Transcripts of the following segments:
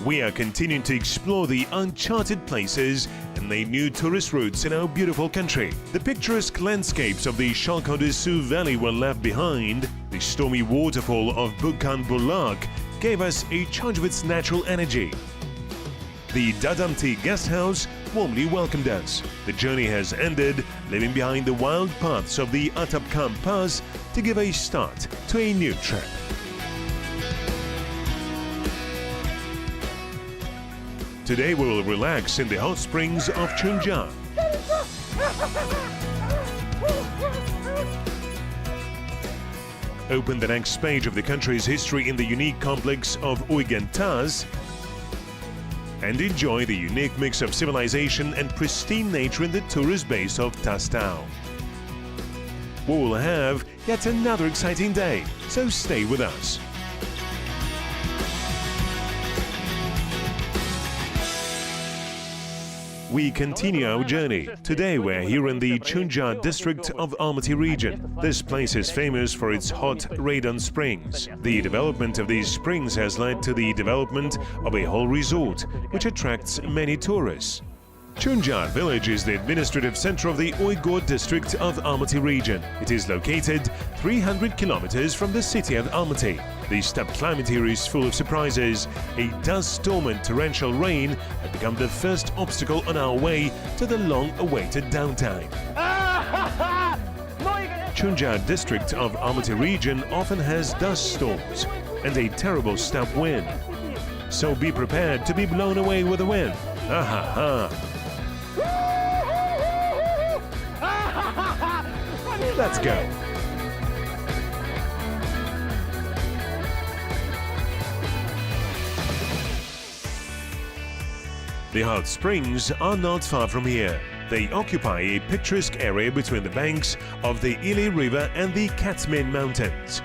We are continuing to explore the uncharted places and lay new tourist routes in our beautiful country. The picturesque landscapes of the Shalkot-Su Valley were left behind. The stormy waterfall of Bukan Bulak gave us a charge of its natural energy. The Dadamti guest house warmly welcomed us. The journey has ended, leaving behind the wild paths of the Atapkam Pass to give a start to a new trip. Today we will relax in the hot springs of Chunja. Open the next page of the country's history in the unique complex of Uyghur and enjoy the unique mix of civilization and pristine nature in the tourist base of Tastau. We will have yet another exciting day, so stay with us. We continue our journey. Today we're here in the Chunja district of Almaty region. This place is famous for its hot radon springs. The development of these springs has led to the development of a whole resort, which attracts many tourists. Chunja village is the administrative center of the Uyghur district of Almaty region. It is located 300 kilometers from the city of Almaty. The steppe climate here is full of surprises. A dust storm and torrential rain have become the first obstacle on our way to the long-awaited downtime. Chunja district of Almaty region often has dust storms and a terrible steppe wind. So be prepared to be blown away with the wind. Let's go. The hot springs are not far from here. They occupy a picturesque area between the banks of the Ili River and the Katmin Mountains.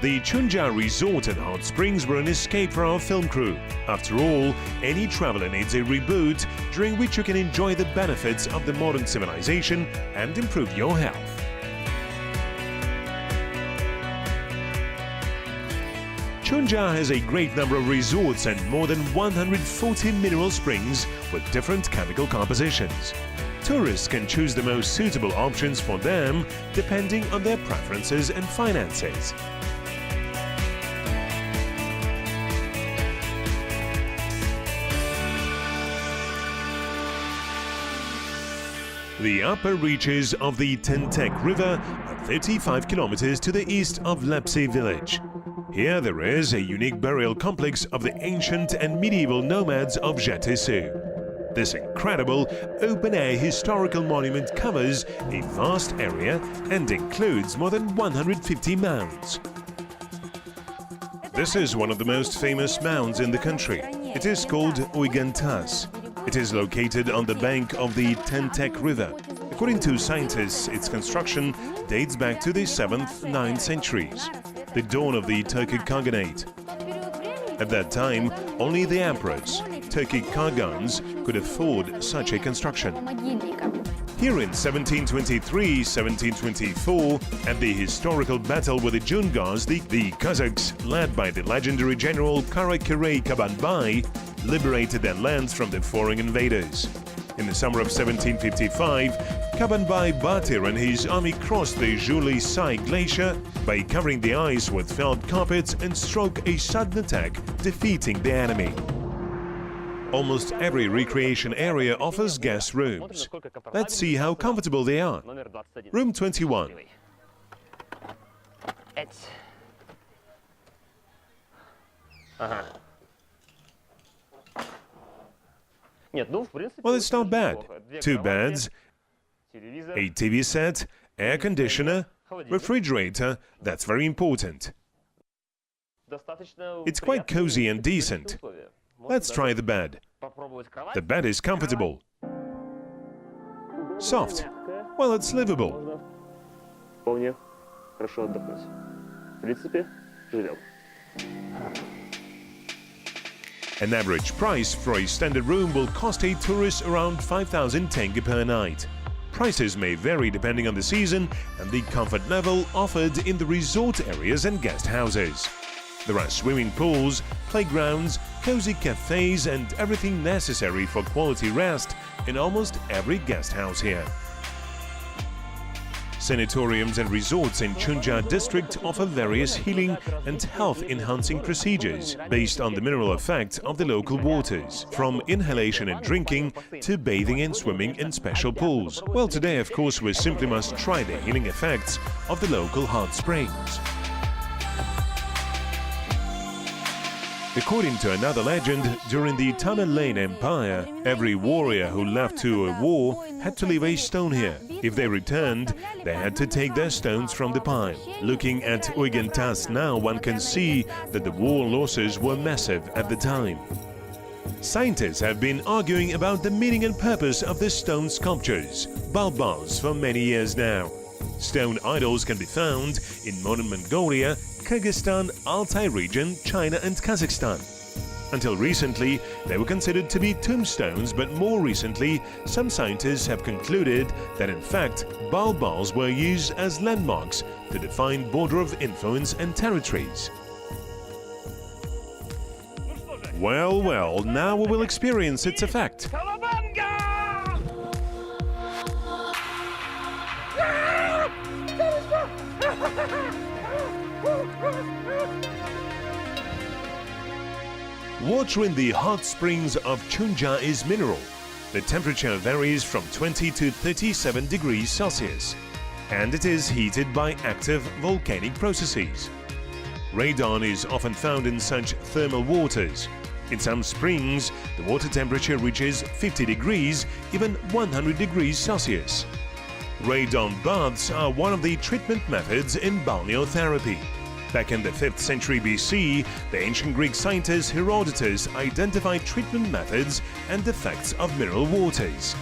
The Chunja resort and hot springs were an escape for our film crew. After all, any traveler needs a reboot during which you can enjoy the benefits of the modern civilization and improve your health. Chunja has a great number of resorts and more than 140 mineral springs with different chemical compositions. Tourists can choose the most suitable options for them depending on their preferences and finances. The upper reaches of the Tentek River are 35 kilometers to the east of Lepsi village. Here there is a unique burial complex of the ancient and medieval nomads of Zhuldyz. This incredible open-air historical monument covers a vast area and includes more than 150 mounds. This is one of the most famous mounds in the country. It is called Uyghur. It is located on the bank of the Tentek River. According to scientists, its construction dates back to the 7th–9th centuries, the dawn of the Turkic Khaganate. At that time, only the emperors, Turkic Khagans, could afford such a construction. Here in 1723–1724, at the historical battle with the Jungars, the Kazakhs, led by the legendary general Karakere Kabanbai, liberated their lands from the foreign invaders. In the summer of 1755, Kabanbai Batir and his army crossed the Zhuldyz glacier by covering the ice with felt carpets and struck a sudden attack, defeating the enemy. Almost every recreation area offers guest rooms. Let's see how comfortable they are. Room 21. Well, it's not bad. 2 beds, a TV set, air conditioner, refrigerator, that's very important. It's quite cozy and decent. Let's try the bed. The bed is comfortable. Soft. Well, it's livable. An average price for a standard room will cost a tourist around 5,000 tenge per night. Prices may vary depending on the season and the comfort level offered in the resort areas and guest houses. There are swimming pools, playgrounds, cozy cafes and everything necessary for quality rest in almost every guest house here. Sanatoriums and resorts in Chunja district offer various healing and health-enhancing procedures based on the mineral effect of the local waters, from inhalation and drinking to bathing and swimming in special pools. Well, today, of course, we simply must try the healing effects of the local hot springs. According to another legend, during the Tamerlane Empire, every warrior who left to a war had to leave a stone here. If they returned, they had to take their stones from the pile. Looking at Uyghur Tas now, one can see that the war losses were massive at the time. Scientists have been arguing about the meaning and purpose of the stone sculptures, balbals, for many years now. Stone idols can be found in modern Mongolia, Kyrgyzstan, Altai region, China and Kazakhstan. Until recently, they were considered to be tombstones, but more recently, some scientists have concluded that in fact, balbals were used as landmarks to define border of influence and territories. Well, well, now we will experience its effect. Water in the hot springs of Chunja is mineral. The temperature varies from 20 to 37 degrees Celsius, and it is heated by active volcanic processes. Radon is often found in such thermal waters. In some springs, the water temperature reaches 50 degrees, even 100 degrees Celsius. Radon baths are one of the treatment methods in balneotherapy. Back in the 5th century BC, the ancient Greek scientist Herodotus identified treatment methods and effects of mineral waters.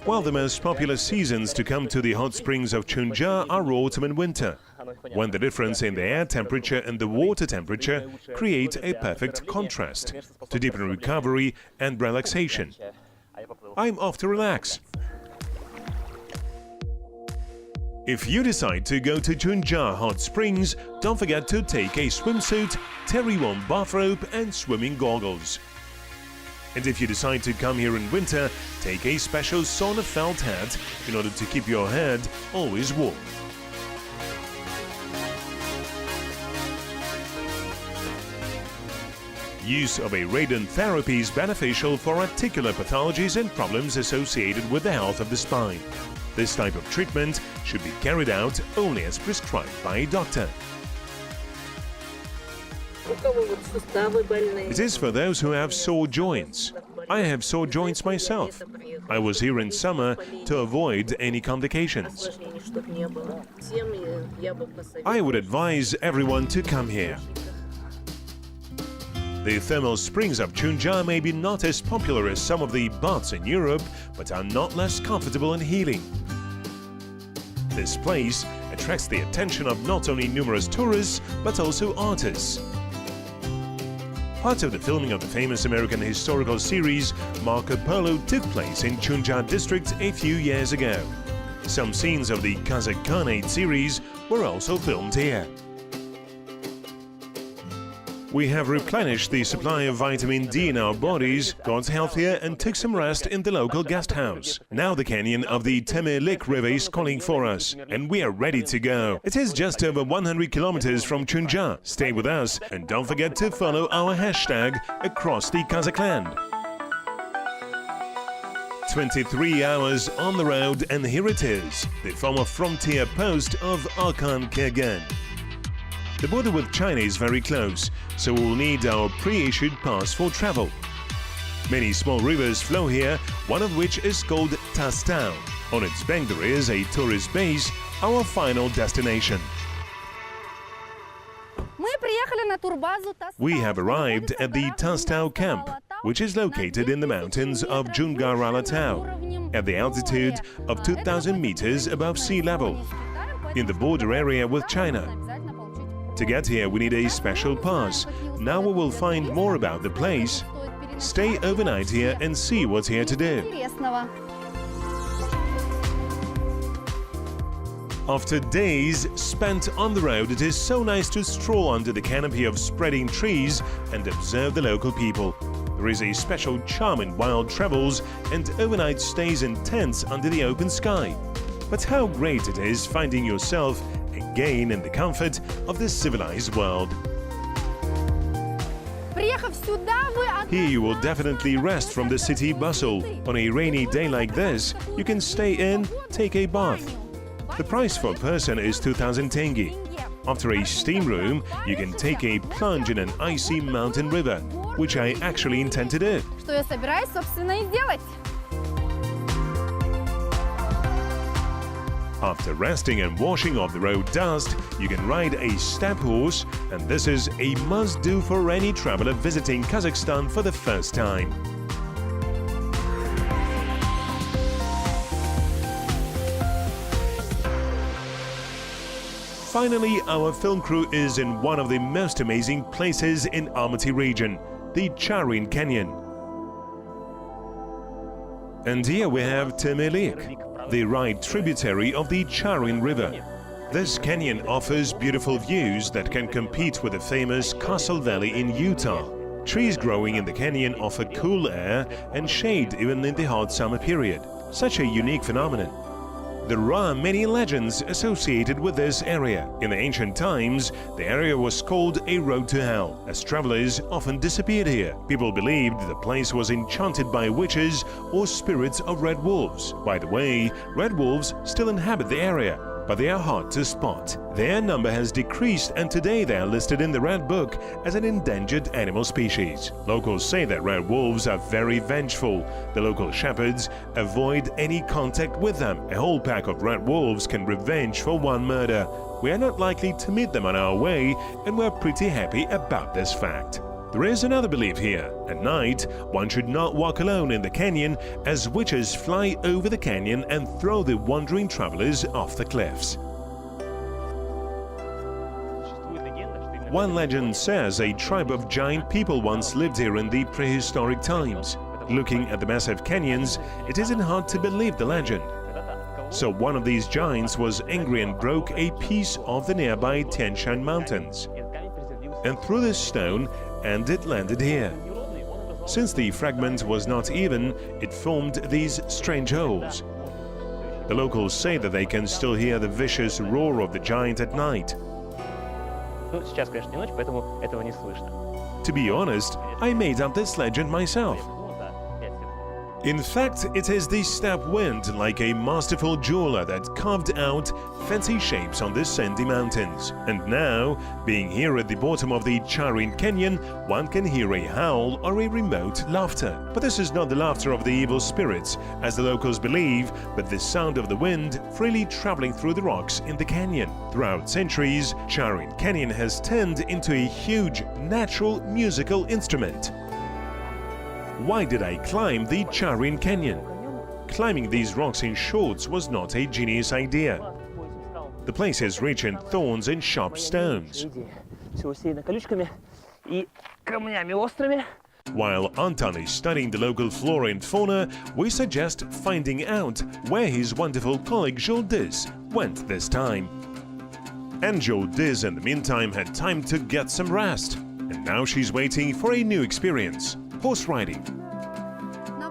While the most popular seasons to come to the hot springs of Chunja are autumn and winter, when the difference in the air temperature and the water temperature create a perfect contrast to deepen recovery and relaxation. I'm off to relax. If you decide to go to Chunja hot springs, don't forget to take a swimsuit, terry-warm bathrobe and swimming goggles. And if you decide to come here in winter, take a special sauna felt hat in order to keep your head always warm. Use of a radon therapy is beneficial for articular pathologies and problems associated with the health of the spine. This type of treatment should be carried out only as prescribed by a doctor. It is for those who have sore joints. I have sore joints myself. I was here in summer to avoid any complications. I would advise everyone to come here. The thermal springs of Chunja may be not as popular as some of the baths in Europe, but are not less comfortable and healing. This place attracts the attention of not only numerous tourists, but also artists. Part of the filming of the famous American historical series Marco Polo took place in Chunja district a few years ago. Some scenes of the Kazakh Khanate series were also filmed here. We have replenished the supply of vitamin D in our bodies, got healthier and took some rest in the local guest house. Now the canyon of the Temelik River is calling for us, and we are ready to go. It is just over 100 kilometers from Chunja. Stay with us and don't forget to follow our hashtag acrossthekazakhland. 23 hours on the road, and here it is, the former frontier post of Arkan Kergan. The border with China is very close, so we will need our pre-issued pass for travel. Many small rivers flow here, one of which is called Tastau. On its bank there is a tourist base, our final destination. We have arrived at the Tastau camp, which is located in the mountains of Jungar-Alatau, at the altitude of 2,000 meters above sea level, in the border area with China. To get here, we need a special pass. Now we will find more about the place. Stay overnight here and see what's here to do. After days spent on the road, it is so nice to stroll under the canopy of spreading trees and observe the local people. There is a special charm in wild travels and overnight stays in tents under the open sky. But how great it is finding yourself again in the comfort of the civilized world. Here you will definitely rest from the city bustle. On a rainy day like this, you can stay in, take a bath. The price for a person is 2,000 tenge. After a steam room, you can take a plunge in an icy mountain river, which I actually intend to do. After resting and washing off the road dust, you can ride a steppe horse, and this is a must-do for any traveler visiting Kazakhstan for the first time. Finally, our film crew is in one of the most amazing places in Almaty region, the Charin Canyon. And here we have Temelyk, the right tributary of the Charin River. This canyon offers beautiful views that can compete with the famous Castle Valley in Utah. Trees growing in the canyon offer cool air and shade even in the hot summer period. Such a unique phenomenon. There are many legends associated with this area. In the ancient times, the area was called a road to hell, as travelers often disappeared here. People believed the place was enchanted by witches or spirits of red wolves. By the way, red wolves still inhabit the area, but they are hard to spot. Their number has decreased, and today they are listed in the Red Book as an endangered animal species. Locals say that red wolves are very vengeful. The local shepherds avoid any contact with them. A whole pack of red wolves can revenge for one murder. We are not likely to meet them on our way, and we're pretty happy about this fact. There is another belief here. At night, one should not walk alone in the canyon, as witches fly over the canyon and throw the wandering travelers off the cliffs. One legend says a tribe of giant people once lived here in the prehistoric times. Looking at the massive canyons, it isn't hard to believe the legend. So one of these giants was angry and broke a piece of the nearby Tian Shan Mountains and threw this stone, and it landed here. Since the fragment was not even, it formed these strange holes. The locals say that they can still hear the vicious roar of the giant at night. To be honest, I made up this legend myself. In fact, it is the steppe wind, like a masterful jeweler, that carved out fancy shapes on the sandy mountains. And now, being here at the bottom of the Charin Canyon, one can hear a howl or a remote laughter. But this is not the laughter of the evil spirits, as the locals believe, but the sound of the wind freely traveling through the rocks in the canyon. Throughout centuries, Charin Canyon has turned into a huge natural musical instrument. Why did I climb the Charin Canyon? Climbing these rocks in shorts was not a genius idea. The place is rich in thorns and sharp stones. While Anton is studying the local flora and fauna, we suggest finding out where his wonderful colleague Zhuldyz went this time. And Zhuldyz, in the meantime, had time to get some rest. And now she's waiting for a new experience. Horse riding.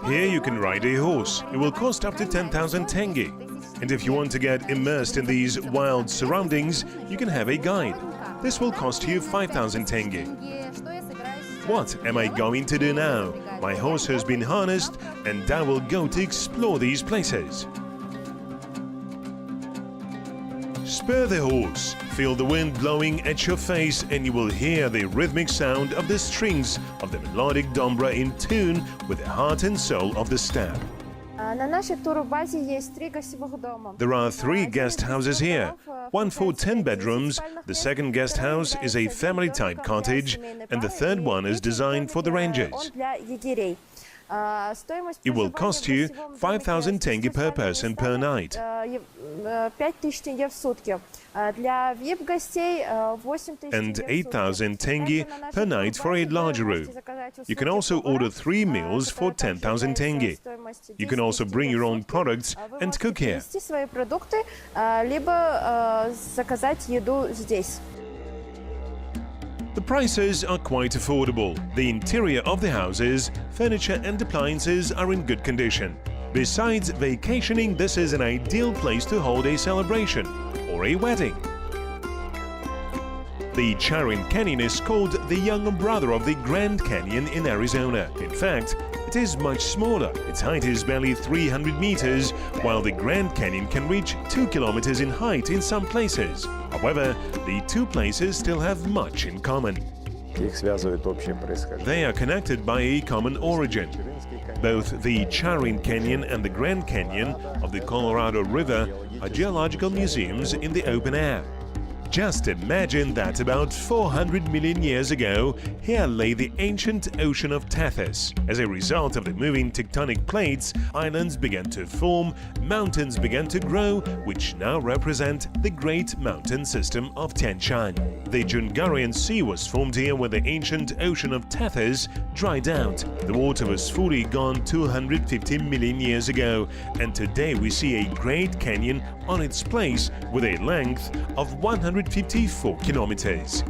Here you can ride a horse. It will cost up to 10,000 tenge. And if you want to get immersed in these wild surroundings, you can have a guide. This will cost you 5,000 tenge. What am I going to do now? My horse has been harnessed, and I will go to explore these places. Spur the horse, feel the wind blowing at your face, and you will hear the rhythmic sound of the strings of the melodic dombra in tune with the heart and soul of the steppe. There are 3 guest houses here, one for 10 bedrooms, the second guest house is a family-type cottage, and the third one is designed for the rangers. It will cost you 5,000 tenge per person per night. And 8,000 tenge per night for a larger room. You can also order 3 meals for 10,000 tenge. You can also bring your own products and cook here. The prices are quite affordable. The interior of the houses, furniture and appliances are in good condition. Besides vacationing, this is an ideal place to hold a celebration or a wedding. The Charin Canyon is called the younger brother of the Grand Canyon in Arizona. In fact, it is much smaller. Its height is barely 300 meters, while the Grand Canyon can reach 2 kilometers in height in some places. However, the two places still have much in common. They are connected by a common origin. Both the Charin Canyon and the Grand Canyon of the Colorado River are geological museums in the open air. Just imagine that about 400 million years ago, here lay the ancient ocean of Tethys. As a result of the moving tectonic plates, islands began to form, mountains began to grow, which now represent the great mountain system of Tian Shan. The Jungarian Sea was formed here when the ancient ocean of Tethys dried out. The water was fully gone 250 million years ago, and today we see a great canyon on its place with a length of 154 kilometers.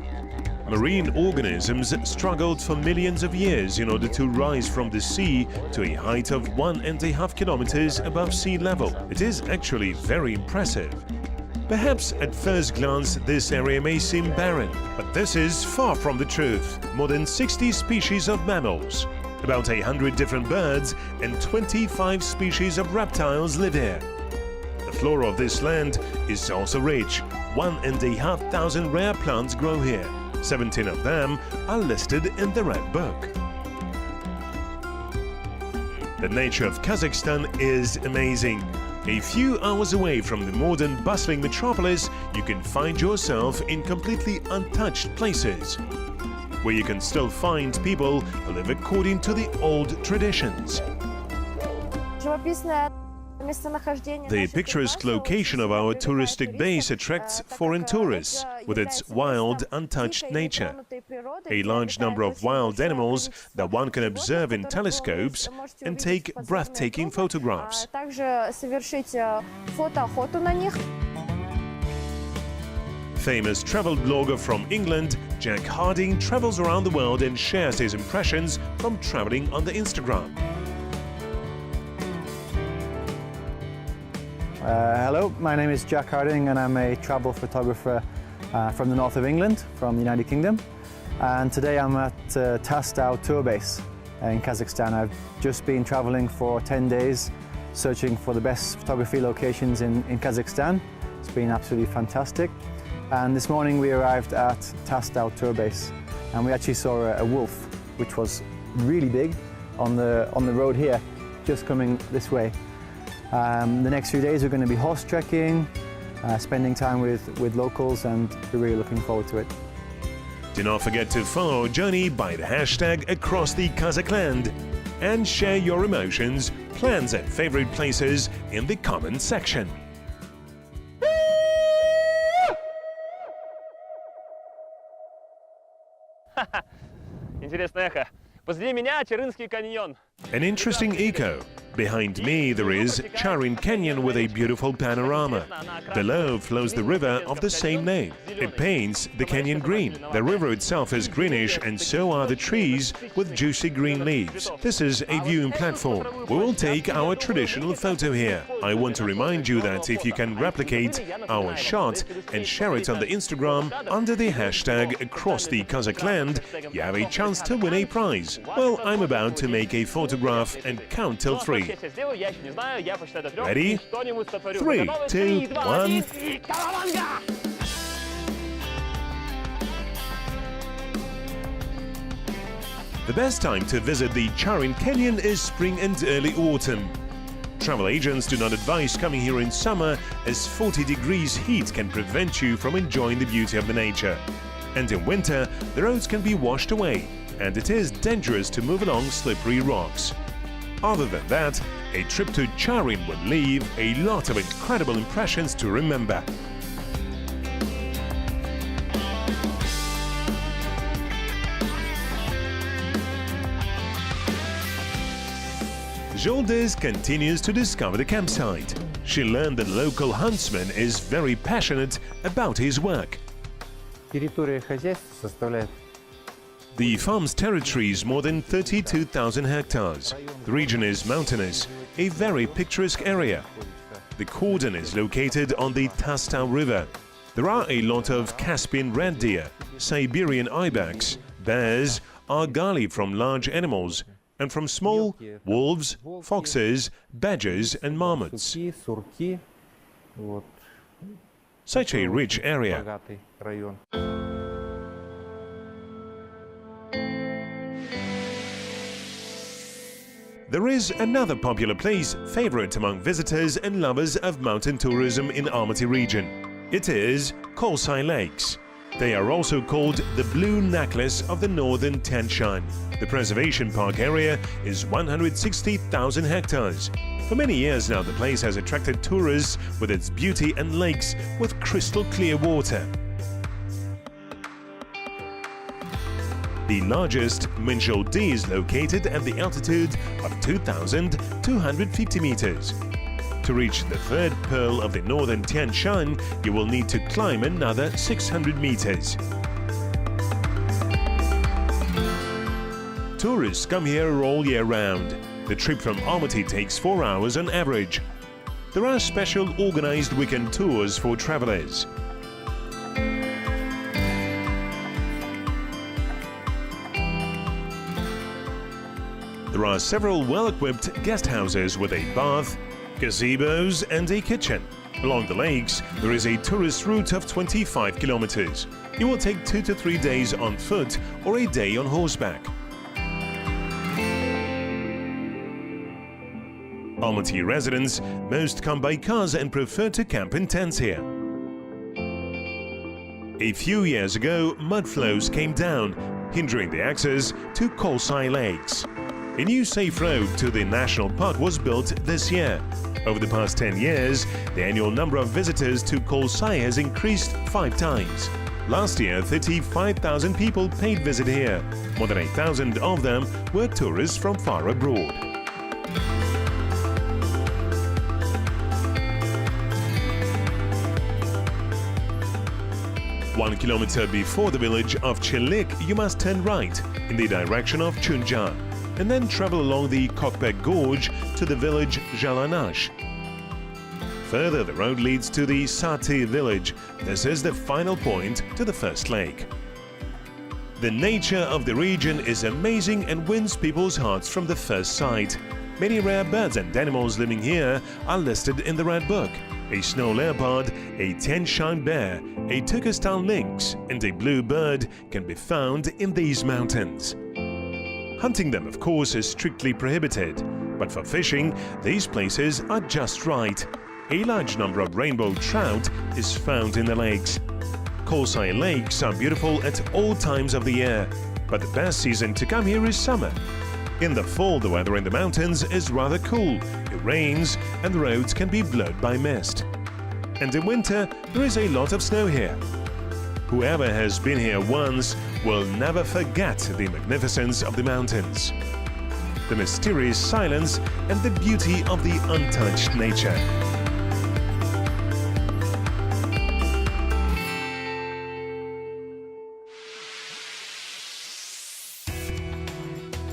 Marine organisms struggled for millions of years in order to rise from the sea to a height of 1.5 kilometers above sea level. It is actually very impressive. Perhaps at first glance this area may seem barren, but this is far from the truth. More than 60 species of mammals, about 100 different birds and 25 species of reptiles live here. The flora of this land is also rich. 1,500 rare plants grow here. 17 of them are listed in the Red Book. The nature of Kazakhstan is amazing. A few hours away from the modern bustling metropolis, you can find yourself in completely untouched places, where you can still find people who live according to the old traditions. The picturesque location of our touristic base attracts foreign tourists with its wild, untouched nature. A large number of wild animals that one can observe in telescopes and take breathtaking photographs. Famous travel blogger from England, Jack Harding, travels around the world and shares his impressions from traveling on the Instagram. Hello, my name is Jack Harding and I'm a travel photographer from the north of England, from the United Kingdom. And today I'm at Tastau tour base in Kazakhstan. I've just been traveling for 10 days, searching for the best photography locations in Kazakhstan. It's been absolutely fantastic. And this morning we arrived at Tastau tour base and we actually saw a wolf, which was really big, on the road here, just coming this way. The next few days we're going to be horse trekking, spending time with locals, and we're really looking forward to it. Do not forget to follow our journey by the hashtag acrossthekazakhland and share your emotions, plans and favorite places in the comment section. Интересное эхо. Позади меня Чарынский каньон. An interesting echo. Behind me there is Charin Canyon with a beautiful panorama. Below flows the river of the same name. It paints the canyon green. The river itself is greenish and so are the trees with juicy green leaves. This is a viewing platform. We will take our traditional photo here. I want to remind you that if you can replicate our shot and share it on the Instagram under the hashtag acrossthekazakhland, you have a chance to win a prize. Well, I'm about to make a photograph and count till 3. Ready? 3, 2, 1. The best time to visit the Charin Canyon is spring and early autumn. Travel agents do not advise coming here in summer, as 40 degrees heat can prevent you from enjoying the beauty of the nature. And in winter, the roads can be washed away, and it is dangerous to move along slippery rocks. Other than that, a trip to Charin will leave a lot of incredible impressions to remember. Zhuldyz continues to discover the campsite. She learned that local huntsman is very passionate about his work. Территория хозяйства составляет The farm's territory is more than 32,000 hectares. The region is mountainous, a very picturesque area. The cordon is located on the Tastau River. There are a lot of Caspian red deer, Siberian ibex, bears, argali from large animals, and from small, wolves, foxes, badgers and marmots. сурки, вот, Such a rich area. богатый район. There is another popular place favorite among visitors and lovers of mountain tourism in Almaty region. It is Kolsai Lakes. They are also called the Blue Necklace of the Northern Tian Shan. The preservation park area is 160,000 hectares. For many years now, the place has attracted tourists with its beauty and lakes with crystal clear water. The largest, Minshol D, is located at the altitude of 2,250 meters. To reach the third pearl of the northern Tian Shan, you will need to climb another 600 meters. Tourists come here all year round. The trip from Almaty takes 4 hours on average. There are special organized weekend tours for travelers. There are several well-equipped guest houses with a bath, gazebos and a kitchen. Along the lakes, there is a tourist route of 25 kilometers. It will take 2 to 3 days on foot or a day on horseback. Almaty residents most come by cars and prefer to camp in tents here. A few years ago, mud flows came down, hindering the access to Kolsai Lakes. A new safe road to the national park was built this year. Over the past 10 years, the annual number of visitors to Kolsai has increased 5 times. Last year, 35,000 people paid visit here. More than 8,000 of them were tourists from far abroad. One kilometer before the village of Chelik, you must turn right in the direction of Chunja, and then travel along the Kokbek Gorge to the village Zhalanash. Further, the road leads to the Sati village. This is the final point to the first lake. The nature of the region is amazing and wins people's hearts from the first sight. Many rare birds and animals living here are listed in the Red Book. A snow leopard, a Tian Shan bear, a Turkestan lynx and a blue bird can be found in these mountains. Hunting them, of course, is strictly prohibited, but for fishing, these places are just right. A large number of rainbow trout is found in the lakes. Kolsai lakes are beautiful at all times of the year, but the best season to come here is summer. In the fall, the weather in the mountains is rather cool, it rains and the roads can be blurred by mist. And in winter, there is a lot of snow here. Whoever has been here once will never forget the magnificence of the mountains, the mysterious silence and the beauty of the untouched nature.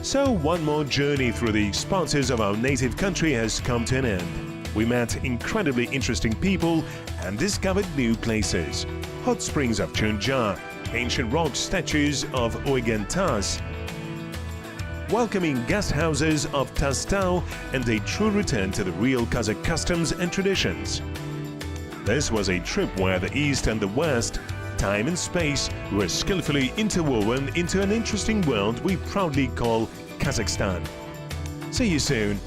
So one more journey through the expanses of our native country has come to an end. We met incredibly interesting people and discovered new places. Hot springs of Chunja, ancient rock statues of Oigentas, welcoming guest houses of Tastau, and a true return to the real Kazakh customs and traditions. This was a trip where the East and the West, time and space, were skillfully interwoven into an interesting world we proudly call Kazakhstan. See you soon.